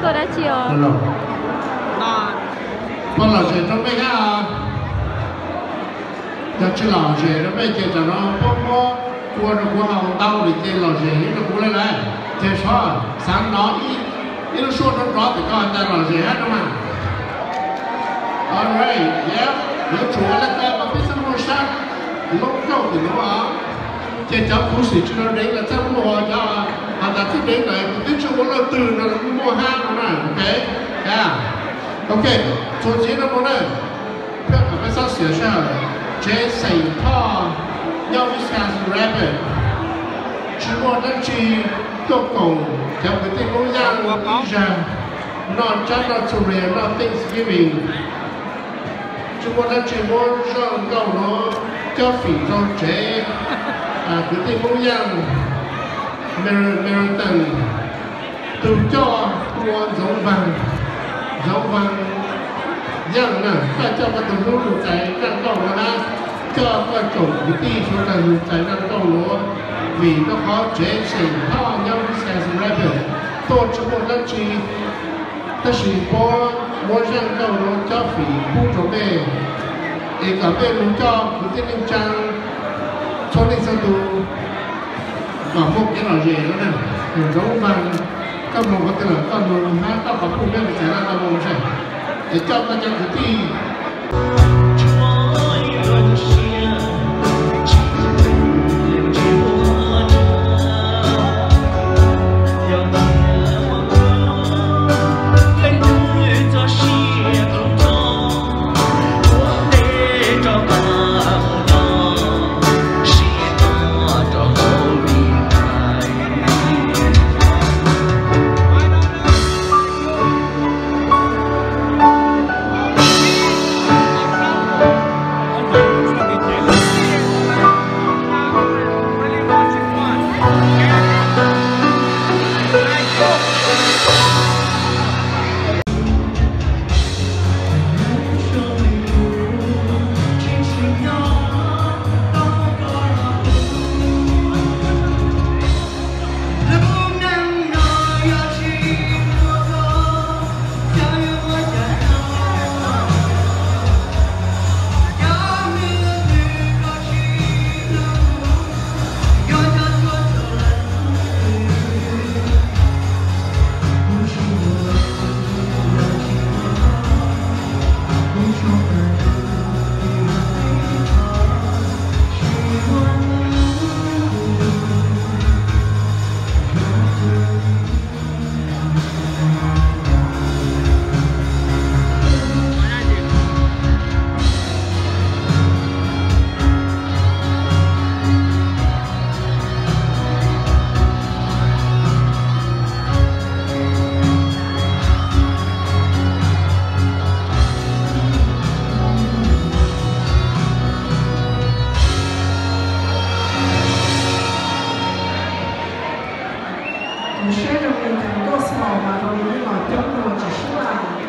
Tôi đã chiều. Con lão trẻ trong đây ha, cho chị lão trẻ nó bây giờ cho nó có qua hồng đau thì trên lão trẻ nó cũng lên này, thế sao sáng đó ít nó suốt nó thì coi ta lão trẻ hết đúng không? Alright, yeah, nếu chúa là cái mà biết sao sang lúc đầu thì nó à, trên cháu cũng sĩ cho nó đấy là cháu mua cho ta thích đến này, tiếp cho nó từ nó mua hàng nó này, ok, yeah. OK， 总结的么呢？不要把它写下来。这谁他要一下是 rabbit， 只不过那去做工，像个地方样一下，那真的做人那 Thanksgiving， 只不过那去我上高楼叫肥肉这个地方样 Meriton， 都叫我giống vàng dân nè các cho các tụi nó chạy đang câu nó ha cho các chủ cái ti số là chạy đang câu nó vì nó khó chế xảy ho nhau sẽ ra được tôi chỉ một lần chỉ ta chỉ có mỗi dân câu nó cho phỉ khu chỗ bề để cả bên nó cho cái tên linh trang cho nên sao tụ và một cái nào gì đó nè giống vàng các mong có tên là các mong ha các có cùng bên sẽ là các mong sẽ để cho các cháu tự tin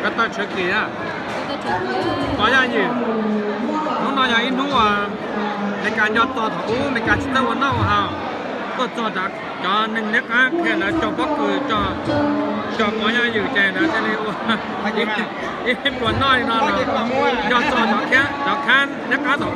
Cái ta chơi kia có ra gì nó nói là in thú à mình cần cho to thấu mình cần chỉ tao nó hả có cho nên nước á khi là cho bất cứ cho có ra gì chơi là cái này ít quần nói nó là cho nó khác nước cá thấu